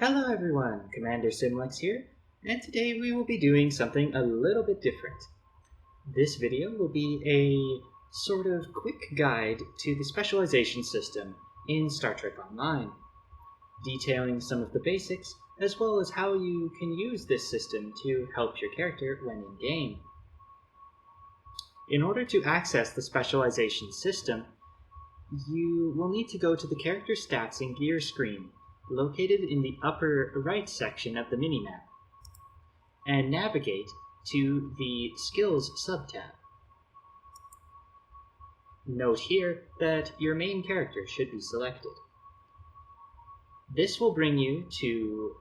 Hello everyone, Commander Simlex here, and today we will be doing something a little bit different. This video will be a sort of quick guide to the specialization system in Star Trek Online, detailing some of the basics as well as how you can use this system to help your character when in-game. In order to access the specialization system, you will need to go to the character stats and gear screen located in the upper right section of the minimap, and navigate to the Skills subtab. Note here that your main character should be selected. This will bring you to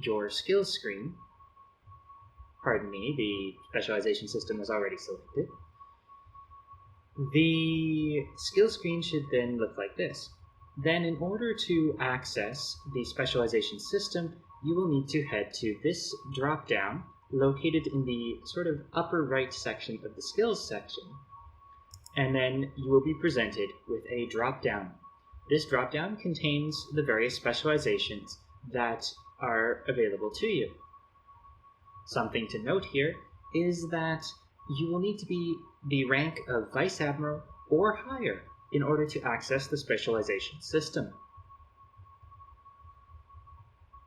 your skills screen. Pardon me, the specialization system is already selected. The skills screen should then look like this. Then in order to access the specialization system, you will need to head to this drop-down located in the sort of upper right section of the skills section, and then you will be presented with a drop-down. This drop-down contains the various specializations that are available to you. Something to note here is that you will need to be the rank of Vice Admiral or higher in order to access the specialization system.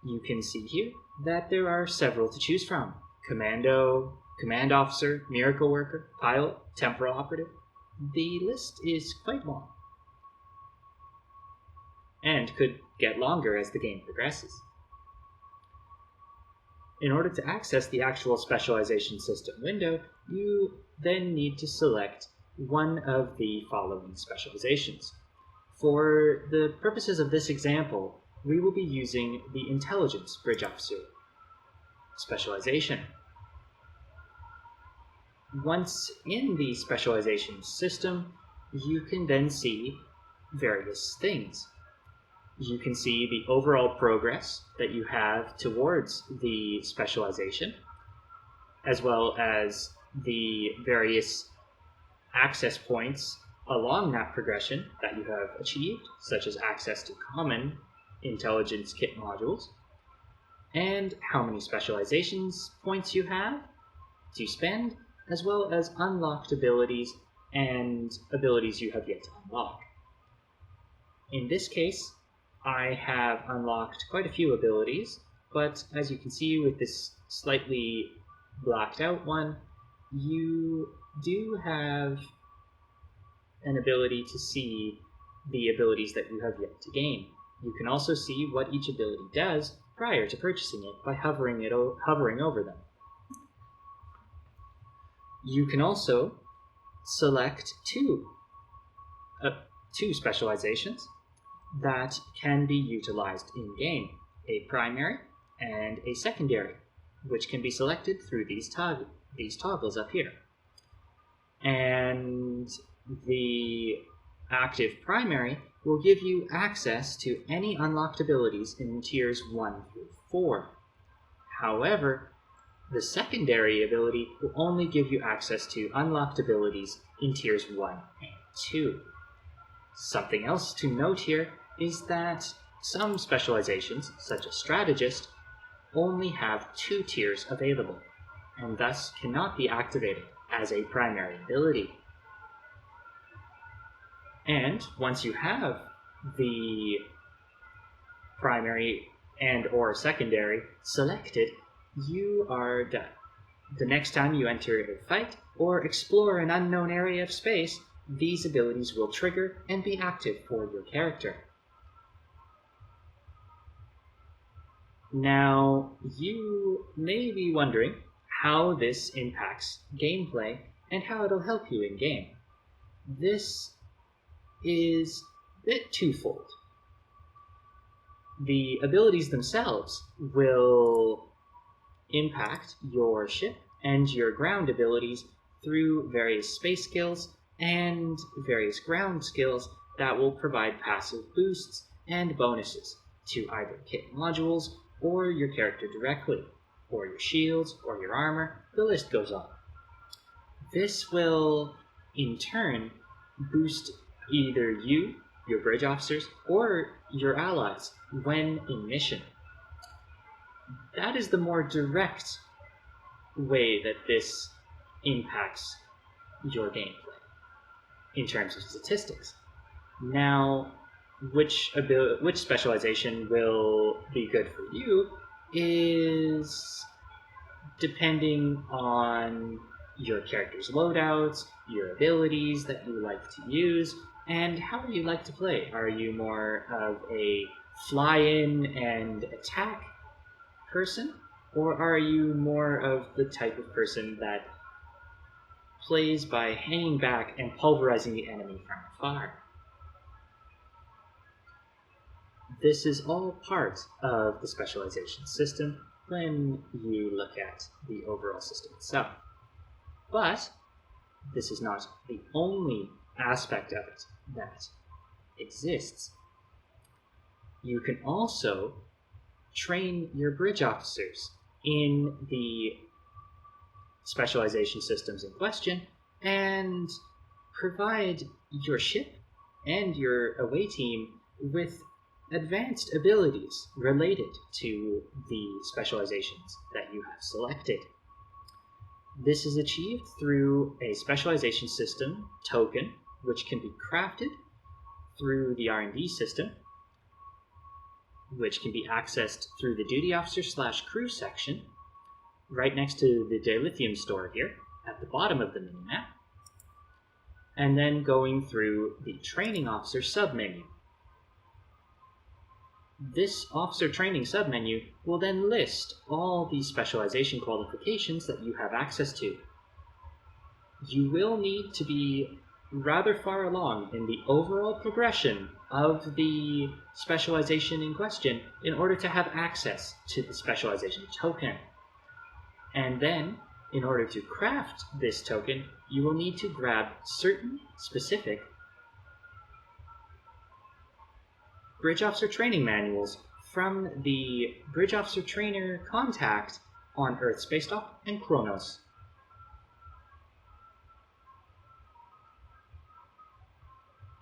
You can see here that there are several to choose from: Commando, Command Officer, Miracle Worker, Pilot, Temporal Operative. The list is quite long, and could get longer as the game progresses. In order to access the actual specialization system window, you then need to select one of the following specializations. For the purposes of this example, we will be using the Intelligence Bridge Officer specialization. Once in the specialization system, you can then see various things. You can see the overall progress that you have towards the specialization, as well as the various access points along that progression that you have achieved, such as access to common intelligence kit modules, and how many specializations points you have to spend, as well as unlocked abilities and abilities you have yet to unlock. In this case, I have unlocked quite a few abilities, but as you can see with this slightly blacked out one, you do have an ability to see the abilities that you have yet to gain. You can also see what each ability does prior to purchasing it by hovering over them. You can also select two specializations that can be utilized in-game: a primary and a secondary, which can be selected through these toggles up here. And the active primary will give you access to any unlocked abilities in tiers 1 through 4. However, the secondary ability will only give you access to unlocked abilities in tiers 1 and 2. Something else to note here is that some specializations, such as Strategist, only have 2 tiers available, and thus cannot be activated as a primary ability. And once you have the primary and or secondary selected, you are done. The next time you enter a fight or explore an unknown area of space, these abilities will trigger and be active for your character. Now, you may be wondering how this impacts gameplay and how it'll help you in-game. This is a bit twofold. The abilities themselves will impact your ship and your ground abilities through various space skills and various ground skills that will provide passive boosts and bonuses to either kit modules or your character directly, or your shields, or your armor. The list goes on. This will, in turn, boost either you your bridge officers, or your allies when in mission. That is the more direct way that this impacts your gameplay in terms of statistics. Now, which specialization will be good for you is depending on your character's loadouts, your abilities that you like to use, and how you like to play. Are you more of a fly-in and attack person, or are you more of the type of person that plays by hanging back and pulverizing the enemy from afar? This is all part of the specialization system when you look at the overall system itself. But this is not the only aspect of it that exists. You can also train your bridge officers in the specialization systems in question and provide your ship and your away team with advanced abilities related to the specializations that you have selected. This is achieved through a specialization system token, which can be crafted through the R&D system, which can be accessed through the duty officer / crew section, right next to the dilithium store here at the bottom of the minimap, and then going through the training officer submenu. This officer training submenu will then list all the specialization qualifications that you have access to. You will need to be rather far along in the overall progression of the specialization in question in order to have access to the specialization token. And then, in order to craft this token, you will need to grab certain specific Bridge Officer training manuals from the Bridge Officer Trainer contact on Earth Space Dock and Kronos.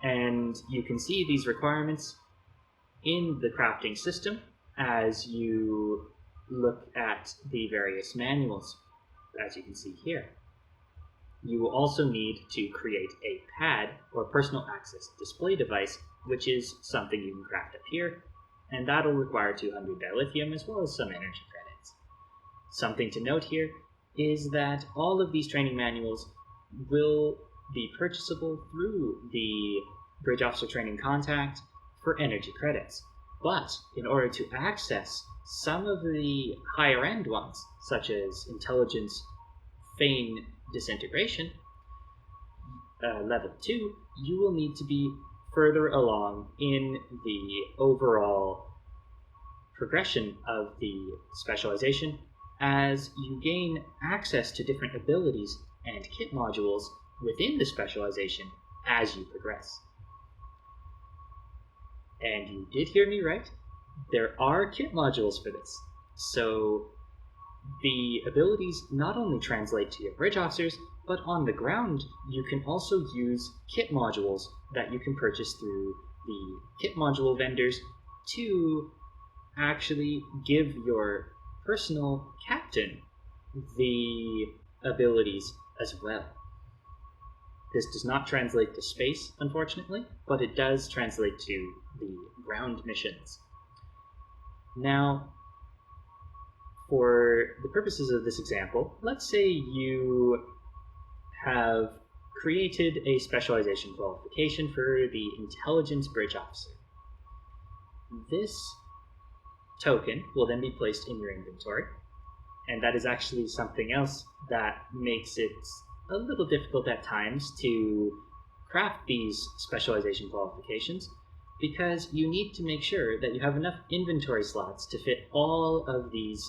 And you can see these requirements in the crafting system as you look at the various manuals, as you can see here. You will also need to create a pad or personal access display device, which is something you can craft up here, and that'll require 200 dilithium as well as some energy credits. Something to note here is that all of these training manuals will be purchasable through the Bridge Officer Training Contact for energy credits. But in order to access some of the higher end ones, such as Intelligence Feign Disintegration, level 2, you will need to be further along in the overall progression of the specialization as you gain access to different abilities and kit modules within the specialization as you progress. And you did hear me right. There are kit modules for this. So the abilities not only translate to your bridge officers, but on the ground you can also use kit modules that you can purchase through the kit module vendors to actually give your personal captain the abilities as well. This does not translate to space, unfortunately, but it does translate to the ground missions. Now, for the purposes of this example, let's say you have created a specialization qualification for the Intelligence Bridge Officer. This token will then be placed in your inventory, and that is actually something else that makes it a little difficult at times to craft these specialization qualifications, because you need to make sure that you have enough inventory slots to fit all of these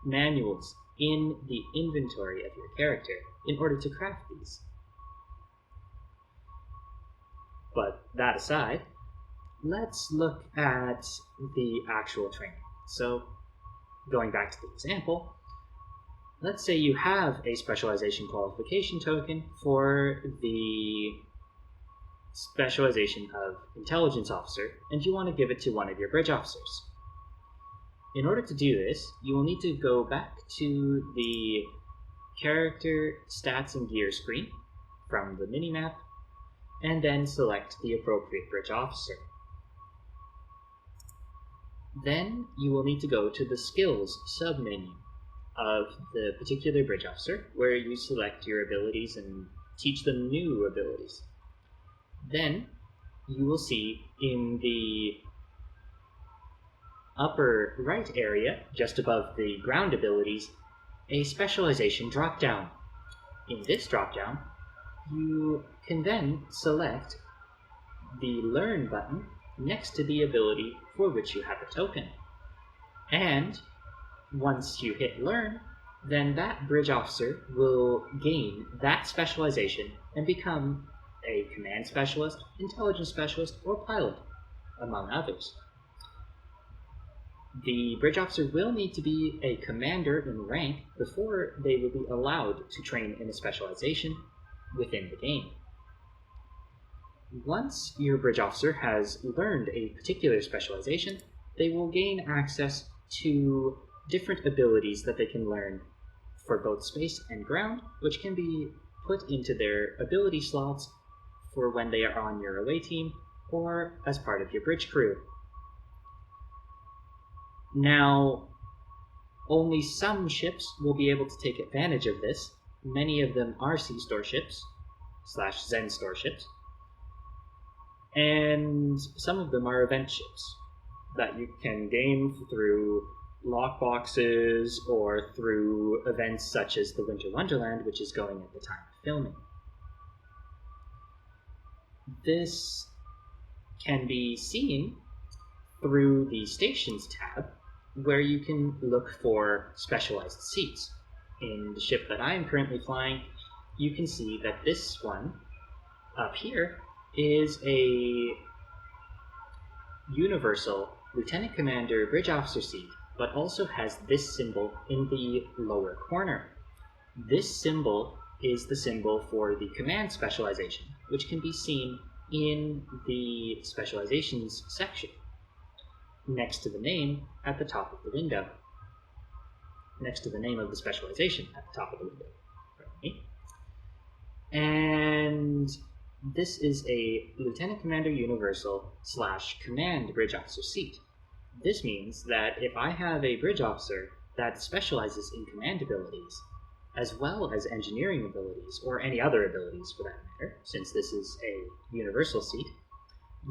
manuals in the inventory of your character in order to craft these. But that aside, let's look at the actual training. So, going back to the example, let's say you have a specialization qualification token for the specialization of intelligence officer, and you want to give it to one of your bridge officers. In order to do this, you will need to go back to the character stats and gear screen from the minimap, and then select the appropriate bridge officer. Then you will need to go to the skills submenu of the particular bridge officer, where you select your abilities and teach them new abilities. Then you will see in the upper right area, just above the ground abilities, a specialization drop-down. In this drop-down, you can then select the Learn button next to the ability for which you have a token. And once you hit Learn, then that bridge officer will gain that specialization and become a command specialist, intelligence specialist, or pilot, among others. The bridge officer will need to be a commander in rank before they will be allowed to train in a specialization within the game. Once your bridge officer has learned a particular specialization, they will gain access to different abilities that they can learn for both space and ground, which can be put into their ability slots for when they are on your away team or as part of your bridge crew. Now, only some ships will be able to take advantage of this. Many of them are C-Store ships / Zen Store ships, and some of them are event ships that you can gain through lockboxes or through events such as the Winter Wonderland, which is going at the time of filming. This can be seen through the Stations tab, where you can look for specialized seats. In the ship that I am currently flying, you can see that this one up here is a universal Lieutenant Commander Bridge Officer seat, but also has this symbol in the lower corner. This symbol is the symbol for the command specialization, which can be seen in the Specializations section, next to the name at the top of the window. Next to the name of the specialization at the top of the window. And this is a Lieutenant Commander Universal / Command Bridge Officer seat. This means that if I have a bridge officer that specializes in command abilities, as well as engineering abilities, or any other abilities for that matter, since this is a universal seat,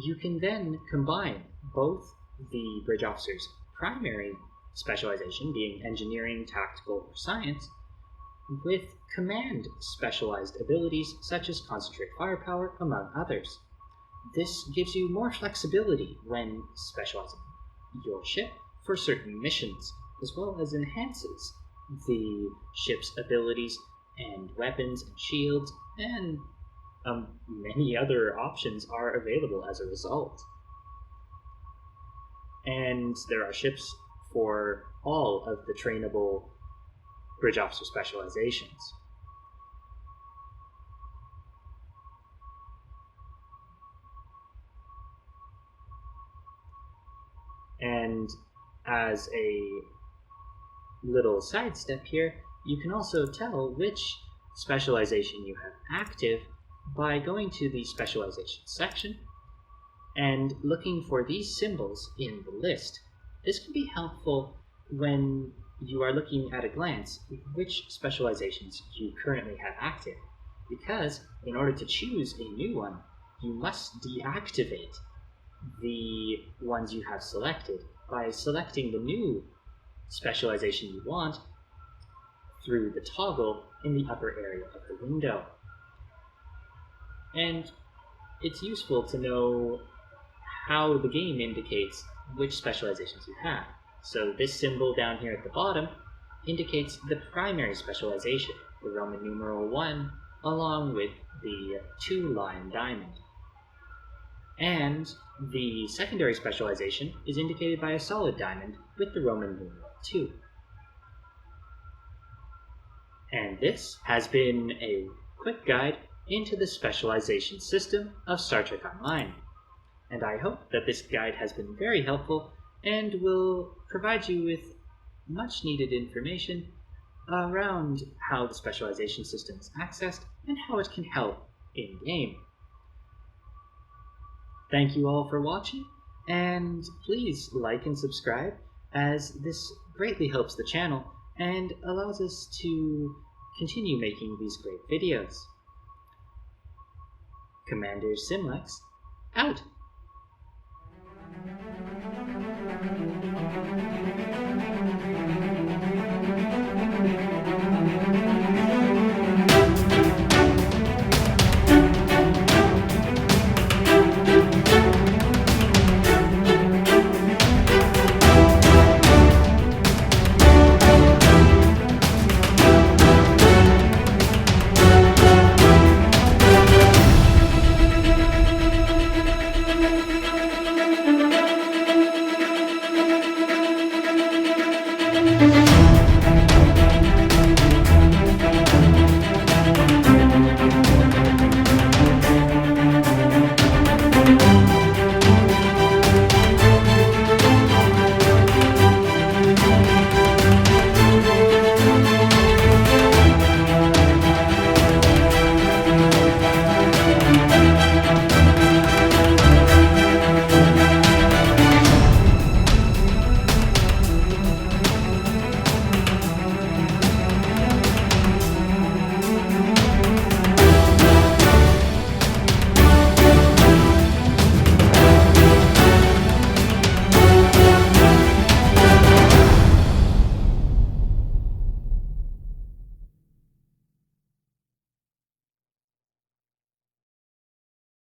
you can then combine both the bridge officer's primary specialization, being engineering, tactical, or science, with command specialized abilities such as concentrate firepower, among others. This gives you more flexibility when specializing your ship for certain missions, as well as enhances the ship's abilities and weapons and shields, and many other options are available as a result. And there are ships for all of the trainable bridge officer specializations. And as a little sidestep here, you can also tell which specialization you have active by going to the Specialization section and looking for these symbols in the list. This can be helpful when you are looking at a glance which specializations you currently have active, because in order to choose a new one, you must deactivate the ones you have selected by selecting the new specialization you want through the toggle in the upper area of the window. And it's useful to know how the game indicates which specializations you have. So this symbol down here at the bottom indicates the primary specialization, the Roman numeral 1, along with the 2-line diamond. And the secondary specialization is indicated by a solid diamond with the Roman numeral 2. And this has been a quick guide into the specialization system of Star Trek Online. And I hope that this guide has been very helpful and will provide you with much needed information around how the specialization system is accessed and how it can help in-game. Thank you all for watching, and please like and subscribe, as this greatly helps the channel and allows us to continue making these great videos. Commander Simlex, out!